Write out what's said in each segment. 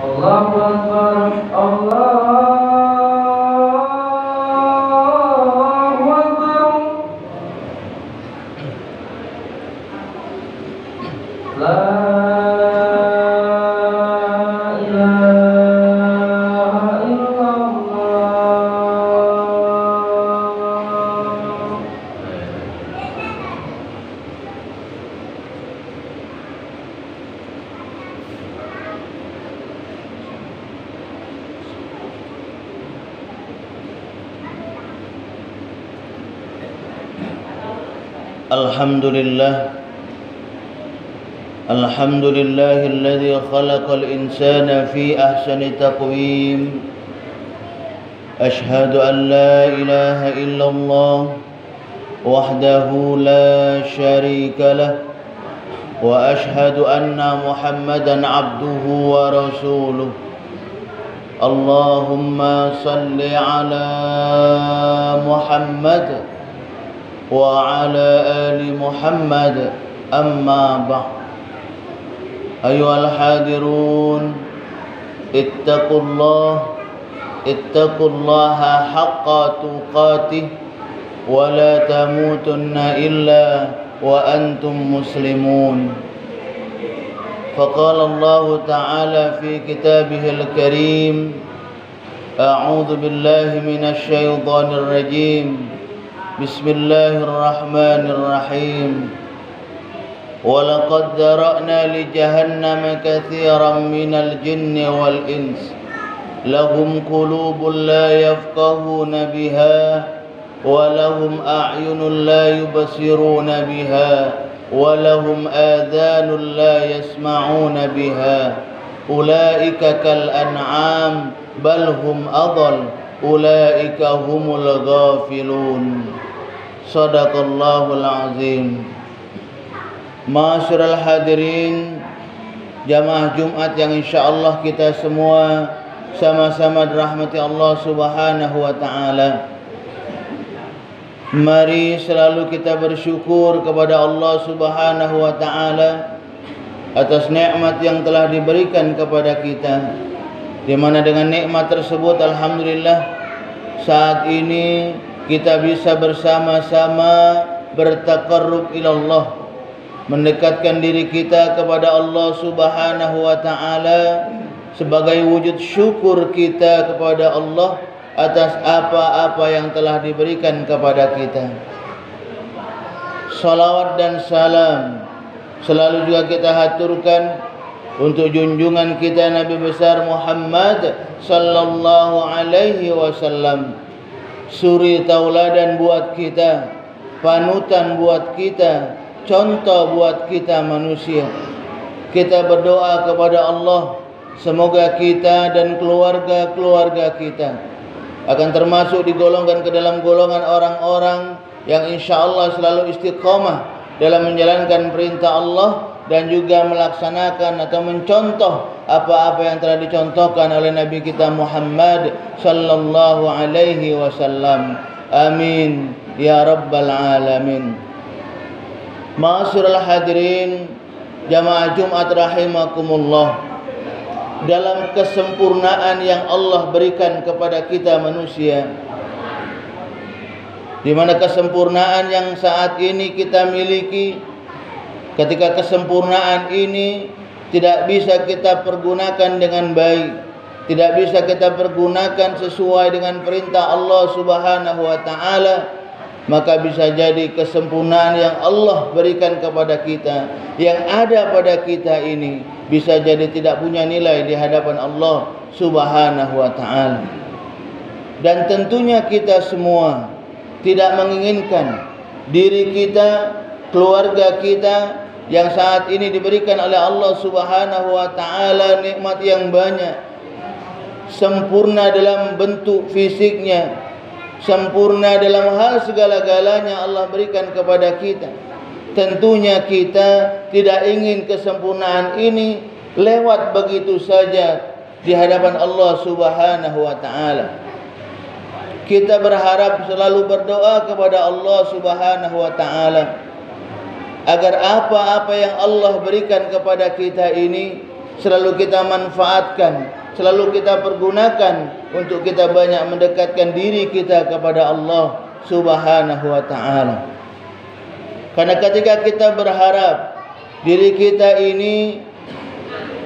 Allahu Akbar, Allahu Akbar. La ilaha illallah. الحمد لله الذي خلق الإنسان في أحسن تقويم. أشهد أن لا إله إلا الله وحده لا شريك له، وأشهد أن محمدا عبده ورسوله. اللهم صل على محمد وعلى آل محمد. أما بعد، أيها الحاضرون، اتقوا الله حق تقاته ولا تموتن إلا وأنتم مسلمون. فقال الله تعالى في كتابه الكريم: أعوذ بالله من الشيطان الرجيم. بسم الله الرحمن الرحيم. ولقد ذرأنا لجهنم كثيرا من الجن والإنس لهم قلوب لا يفقهون بها ولهم أعين لا يبصرون بها ولهم آذان لا يسمعون بها أولئك كالأنعام بل هم أضل أولئك هم الغافلون. صدق الله العظيم. Ma'asyiral hadirin, jamaah Jumat yang insyaallah kita semua sama-sama dirahmati Allah Subhanahu wa taala. Mari selalu kita bersyukur kepada Allah Subhanahu wa taala atas nikmat yang telah diberikan kepada kita, di mana dengan nikmat tersebut alhamdulillah saat ini kita bisa bersama-sama bertaqarrub ila Allah, mendekatkan diri kita kepada Allah Subhanahu wa taala sebagai wujud syukur kita kepada Allah atas apa-apa yang telah diberikan kepada kita. Salawat dan salam selalu juga kita haturkan untuk junjungan kita Nabi besar Muhammad sallallahu alaihi wasallam, suri tauladan buat kita, panutan buat kita, contoh buat kita manusia. Kita berdoa kepada Allah, semoga kita dan keluarga-keluarga kita akan termasuk digolongkan ke dalam golongan orang-orang yang insyaAllah selalu istiqamah dalam menjalankan perintah Allah dan juga melaksanakan atau mencontoh apa-apa yang telah dicontohkan oleh Nabi kita Muhammad sallallahu alaihi wasallam. Amin ya rabbal alamin. Ma'asyiral hadirin, jamaah Jumat rahimakumullah, dalam kesempurnaan yang Allah berikan kepada kita manusia, di mana kesempurnaan yang saat ini kita miliki, ketika kesempurnaan ini tidak bisa kita pergunakan dengan baik, tidak bisa kita pergunakan sesuai dengan perintah Allah Subhanahu wa taala, maka bisa jadi kesempurnaan yang Allah berikan kepada kita, yang ada pada kita ini, bisa jadi tidak punya nilai di hadapan Allah Subhanahu wa taala. Dan tentunya kita semua tidak menginginkan diri kita, keluarga kita yang saat ini diberikan oleh Allah Subhanahu wa taala nikmat yang banyak, sempurna dalam bentuk fisiknya, sempurna dalam hal segala-galanya Allah berikan kepada kita. Tentunya kita tidak ingin kesempurnaan ini lewat begitu saja di hadapan Allah Subhanahu wa taala. Kita berharap selalu berdoa kepada Allah Subhanahu wa taala agar apa-apa yang Allah berikan kepada kita ini selalu kita manfaatkan, selalu kita pergunakan untuk kita banyak mendekatkan diri kita kepada Allah Subhanahu wa ta'ala. Karena ketika kita berharap diri kita ini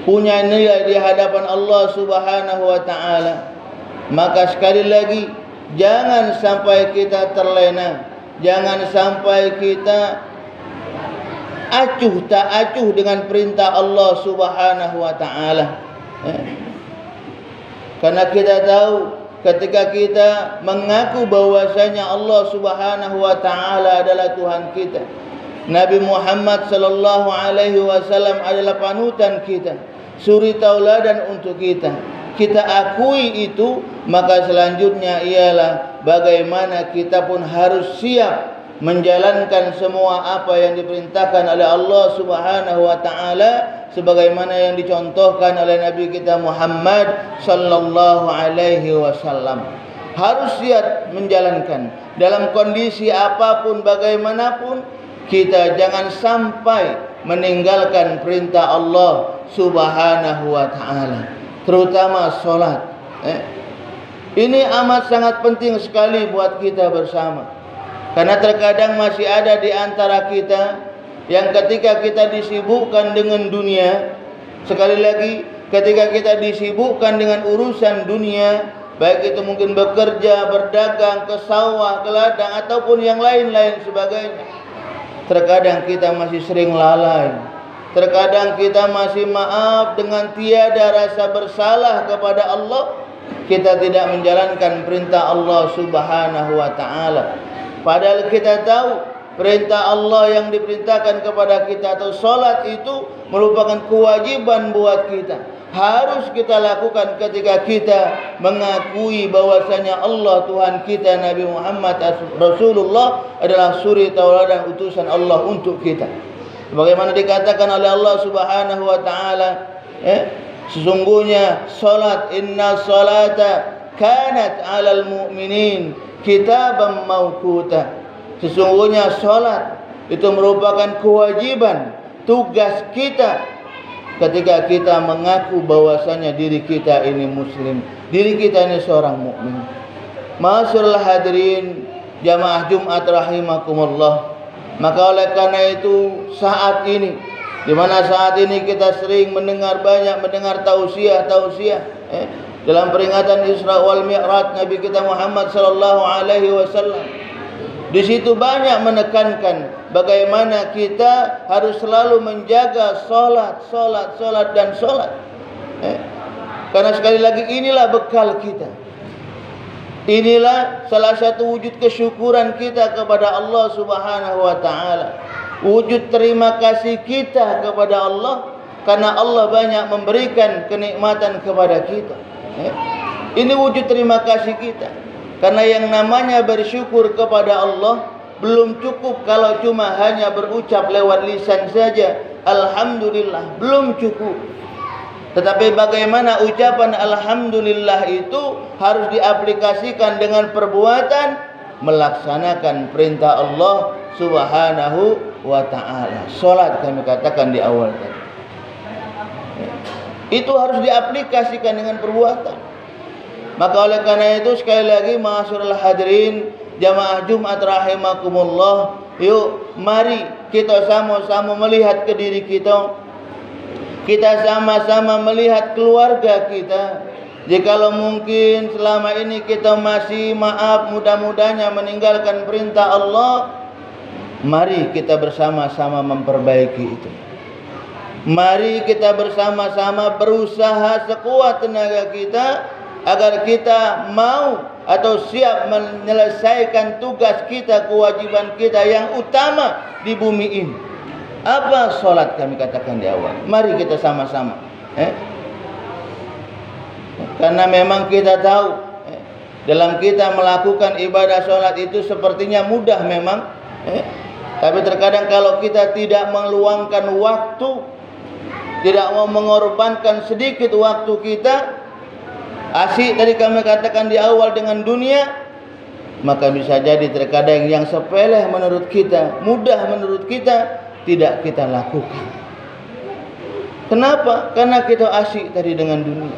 punya nilai di hadapan Allah Subhanahu wa ta'ala, maka sekali lagi jangan sampai kita terlena, jangan sampai kita acuh tak acuh dengan perintah Allah Subhanahu wa ta'ala. Karena kita tahu ketika kita mengaku bahwasanya Allah Subhanahu wa ta'ala adalah Tuhan kita, Nabi Muhammad sallallahu alaihi wasallam adalah panutan kita, suri tauladan untuk kita, kita akui itu, maka selanjutnya ialah bagaimana kita pun harus siap menjalankan semua apa yang diperintahkan oleh Allah Subhanahu wa ta'ala, sebagaimana yang dicontohkan oleh Nabi kita Muhammad sallallahu alaihi wasallam. Harus siap menjalankan dalam kondisi apapun, bagaimanapun. Kita jangan sampai meninggalkan perintah Allah Subhanahu wa ta'ala, terutama solat. Ini amat sangat penting sekali buat kita bersama. Karena terkadang masih ada di antara kita yang ketika kita disibukkan dengan dunia, sekali lagi ketika kita disibukkan dengan urusan dunia, baik itu mungkin bekerja, berdagang, ke sawah, ke ladang, ataupun yang lain-lain sebagainya, terkadang kita masih sering lalai. Terkadang kita masih maaf dengan tiada rasa bersalah kepada Allah. Kita tidak menjalankan perintah Allah Subhanahu wa ta'ala. Padahal kita tahu perintah Allah yang diperintahkan kepada kita atau solat itu merupakan kewajiban buat kita. Harus kita lakukan ketika kita mengakui bahwasanya Allah Tuhan kita, Nabi Muhammad Rasulullah adalah suri tauladan utusan Allah untuk kita. Bagaimana dikatakan oleh Allah Subhanahu wa ta'ala, sesungguhnya salat, inna salata kanat 'alal mu'minin kitaban mawquta. Sesungguhnya salat itu merupakan kewajiban, tugas kita ketika kita mengaku bahwasanya diri kita ini muslim, diri kita ini seorang mukmin. Ma'asyiral hadirin jamaah Jumat rahimakumullah. Maka oleh karena itu saat ini, di mana saat ini kita sering banyak mendengar tausiah dalam peringatan Isra wal Mi'raj Nabi kita Muhammad sallallahu alaihi wasallam. Di situ banyak menekankan bagaimana kita harus selalu menjaga solat dan solat. Karena sekali lagi inilah bekal kita. Inilah salah satu wujud kesyukuran kita kepada Allah Subhanahu wa ta'ala. Wujud terima kasih kita kepada Allah karena Allah banyak memberikan kenikmatan kepada kita. Ini wujud terima kasih kita. Karena yang namanya bersyukur kepada Allah belum cukup kalau cuma hanya berucap lewat lisan saja, alhamdulillah, belum cukup. Tetapi bagaimana ucapan alhamdulillah itu harus diaplikasikan dengan perbuatan, melaksanakan perintah Allah Subhanahu wa ta'ala. Salat kami katakan di awal tadi, itu harus diaplikasikan dengan perbuatan. Maka oleh karena itu sekali lagi ma'asyiral hadirin jamaah Jumat rahimakumullah, yuk mari kita sama-sama melihat ke diri kita. Kita sama-sama melihat keluarga kita. Jikalau mungkin selama ini kita masih maaf mudah-mudahnya meninggalkan perintah Allah, mari kita bersama-sama memperbaiki itu. Mari kita bersama-sama berusaha sekuat tenaga kita agar kita mau atau siap menyelesaikan tugas kita, kewajiban kita yang utama di bumi ini. Apa? Solat kami katakan di awal. Mari kita sama-sama. Karena memang kita tahu dalam kita melakukan ibadah solat itu sepertinya mudah memang. Tapi terkadang kalau kita tidak meluangkan waktu, tidak mau mengorbankan sedikit waktu kita, asyik tadi kami katakan di awal dengan dunia, maka bisa jadi terkadang yang sepele menurut kita, mudah menurut kita, tidak kita lakukan. Kenapa? Karena kita asyik tadi dengan dunia.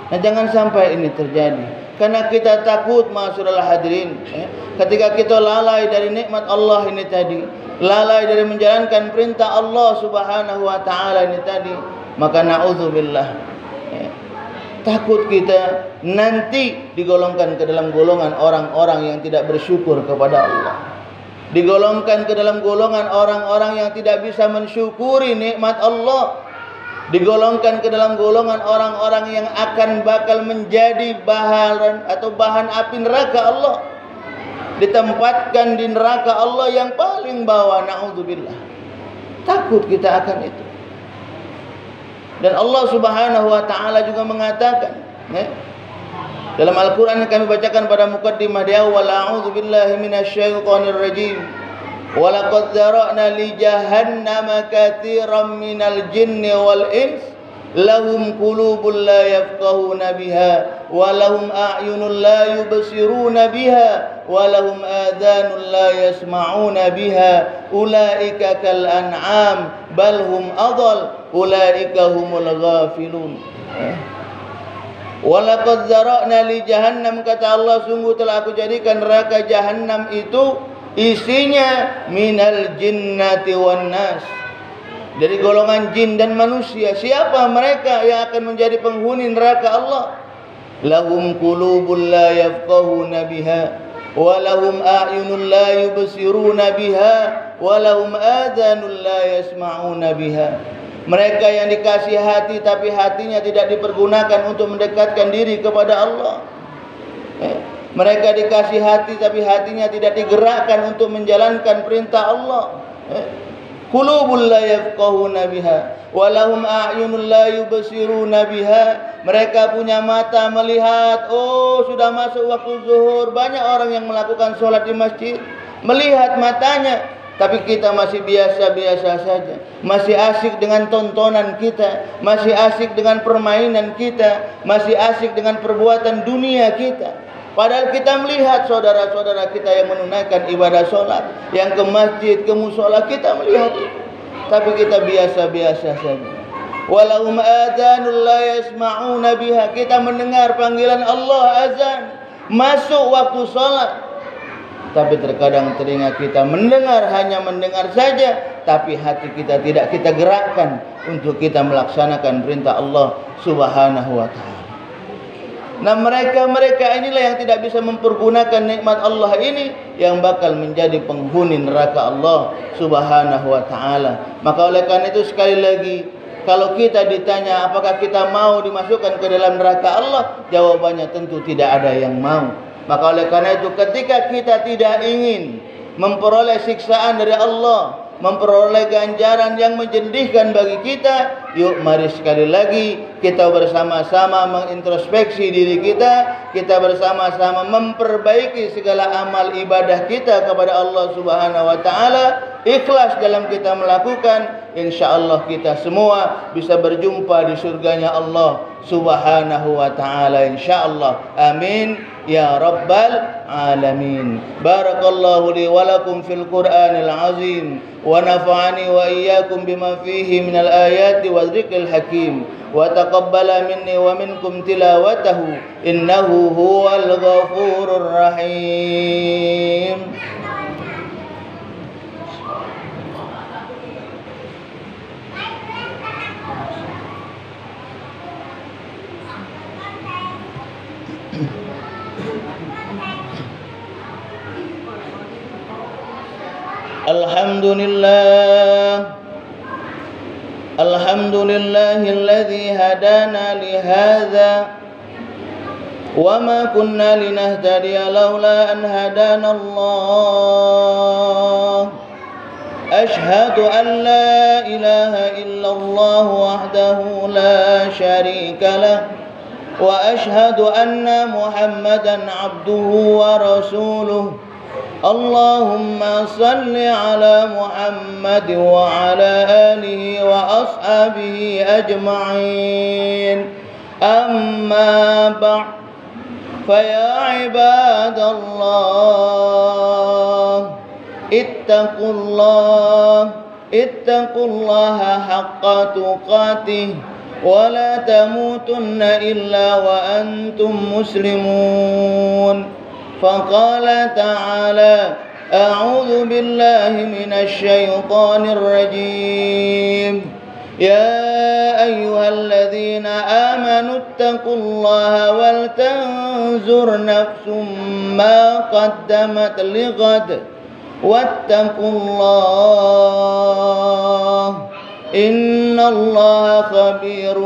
Nah, jangan sampai ini terjadi. Karena kita takut, ma'asyiral hadirin, ketika kita lalai dari nikmat Allah ini tadi, lalai dari menjalankan perintah Allah Subhanahu wa taala ini tadi, maka na'udzubillah, takut kita nanti digolongkan ke dalam golongan orang-orang yang tidak bersyukur kepada Allah. Digolongkan ke dalam golongan orang-orang yang tidak bisa mensyukuri nikmat Allah. Digolongkan ke dalam golongan orang-orang yang akan bakal menjadi bahan atau bahan api neraka Allah. Ditempatkan di neraka Allah yang paling bawah, na'udzubillah. Takut kita akan itu. Dan Allah Subhanahu wa taala juga mengatakan, dalam Al-Qur'an yang kami bacakan pada muqaddimah di awal, a'udzubillahi minasyaitonir rajim. Walaqad zara'na li jahannama katsiran minal jinni wal ins lahum qulubun la yafqahuna biha wa lahum a'yunun la yubsiruna biha wa lahum adhanun la yasma'una biha ulaika kal an'am bal hum adall ulaika humul ghafilun. Walaqad zara'na li jahannam, kata Allah, sungguh telah aku jadikan neraka jahannam itu isinya minal jinnati wan nas, dari golongan jin dan manusia. Siapa mereka yang akan menjadi penghuni neraka Allah? Lahum qulubun la yafqahuna biha wa lahum a'yunun la yubsiruna biha wa lahum adhanun la yasma'una biha. Mereka yang dikasih hati tapi hatinya tidak dipergunakan untuk mendekatkan diri kepada Allah. Mereka dikasih hati tapi hatinya tidak digerakkan untuk menjalankan perintah Allah. Qulubul la yafqahuna biha wa lahum a'yunun la yubsiruna biha. Mereka punya mata melihat, oh sudah masuk waktu zuhur, banyak orang yang melakukan sholat di masjid, melihat matanya, tapi kita masih biasa-biasa saja, masih asyik dengan tontonan kita, masih asyik dengan permainan kita, masih asyik dengan perbuatan dunia kita. Padahal kita melihat saudara-saudara kita yang menunaikan ibadah solat, yang ke masjid, ke musola, kita melihat itu, tapi kita biasa-biasa saja. Walahum adhanul la yasma'una biha. Kita mendengar panggilan Allah azan, masuk waktu solat, tapi terkadang telinga kita mendengar, hanya mendengar saja, tapi hati kita tidak kita gerakkan untuk kita melaksanakan perintah Allah Subhanahu wa ta'ala. Nah, mereka inilah yang tidak bisa mempergunakan nikmat Allah ini, yang bakal menjadi penghuni neraka Allah Subhanahu wa ta'ala. Maka oleh karena itu, sekali lagi, kalau kita ditanya apakah kita mau dimasukkan ke dalam neraka Allah, jawabannya tentu tidak ada yang mau. Maka oleh karena itu, ketika kita tidak ingin memperoleh siksaan dari Allah, memperoleh ganjaran yang menjendihkan bagi kita, yuk mari sekali lagi kita bersama-sama mengintrospeksi diri kita, kita bersama-sama memperbaiki segala amal ibadah kita kepada Allah Subhanahu wa ta'ala, ikhlas dalam kita melakukan, insyaallah kita semua bisa berjumpa di surganya Allah Subhanahu wa ta'ala, insyaallah. Amin ya rabbal alamin. Barakallahu li wa lakum fil Qur'anil azim wa nafa'ani wa iyyakum bima fihi minal ayati wa dzikril hakim wa taqabbala minni wa minkum tilawatahu innahu huwal ghafurur rahim. Alhamdulillahilladzi hadana li hadza wa ma kunna linahtadiya laula an hadana Allah. Ashhadu an la ilaha illallah wahdahu la syarika lah wa ashhadu anna Muhammadan abduhu wa rasuluh. Allahumma salli ala Muhammad wa ala alihi wa ashabihi ajma'in. Amma ba'd, fa ya ibadallah ittaqullah اتقوا الله حق تقاته ولا تموتن إلا وأنتم مسلمون. فقال تعالى: أعوذ بالله من الشيطان الرجيم. يا أيها الذين آمنوا اتقوا الله ولتنظر نفس ما قدمت لغد واتقوا الله إن الله خبير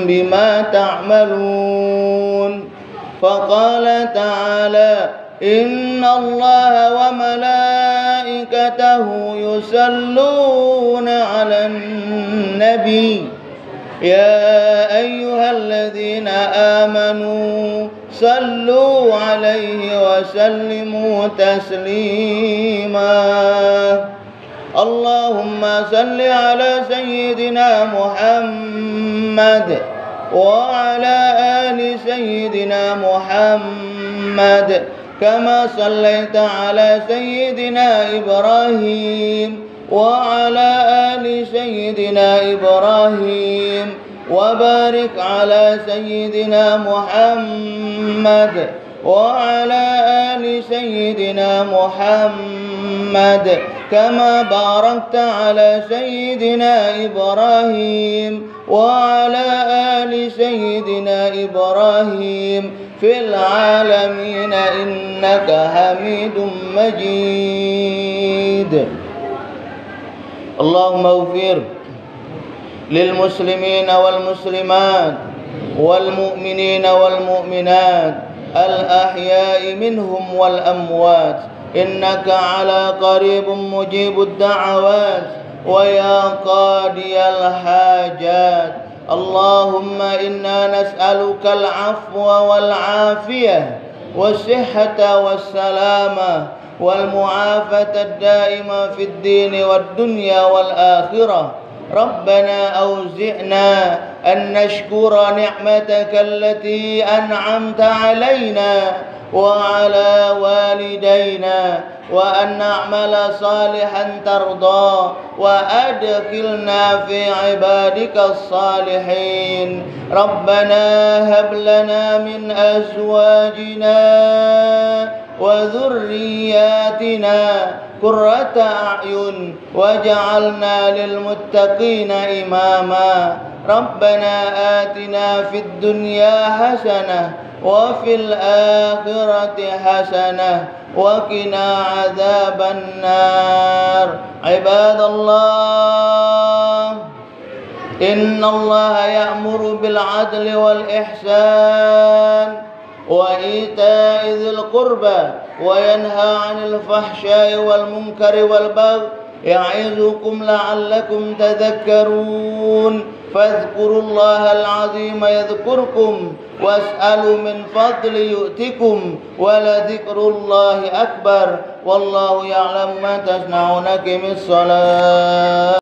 بما تعملون. فقال تعالى: إن الله وملائكته يصلون على النبي يا أيها الذين آمنوا صلوا عليه وسلموا تسليما. اللهم صل على سيدنا محمد وعلى آل سيدنا محمد كما صليت على سيدنا إبراهيم وعلى آل سيدنا إبراهيم وبارك على سيدنا محمد وعلى آل سيدنا محمد كما باركت على سيدنا إبراهيم وعلى آل سيدنا إبراهيم في العالمين إنك حميد مجيد. اللهم اغفر للمسلمين والمسلمات والمؤمنين والمؤمنات الأحياء منهم والأموات إنك على قريب مجيب الدعوات ويا قاضي الحاجات. اللهم إنا نسألك العفو والعافية والصحة والسلامة والمعافاة الدائمة في الدين والدنيا والآخرة. ربنا أوزعنا أن نشكر نعمتك التي أنعمت علينا وعلى والدينا وأن نعمل صالحا ترضى وأدخلنا في عبادك الصالحين. ربنا هب لنا من أزواجنا وذرياتنا قرة أعين واجعلنا للمتقين إماما. ربنا آتنا في الدنيا حسنة وفي الآخرة حسنة وقنا عذاب النار. عباد الله، إن الله يأمر بالعدل والإحسان وإيتاء ذي القربى وينهى عن الفحشاء والمنكر والبغي يعظكم لعلكم تذكرون. فاذكروا الله العظيم يذكركم واسألوا من فضل يؤتكم ولذكر الله أكبر والله يعلم ما تصنعون. أقم الصلاة.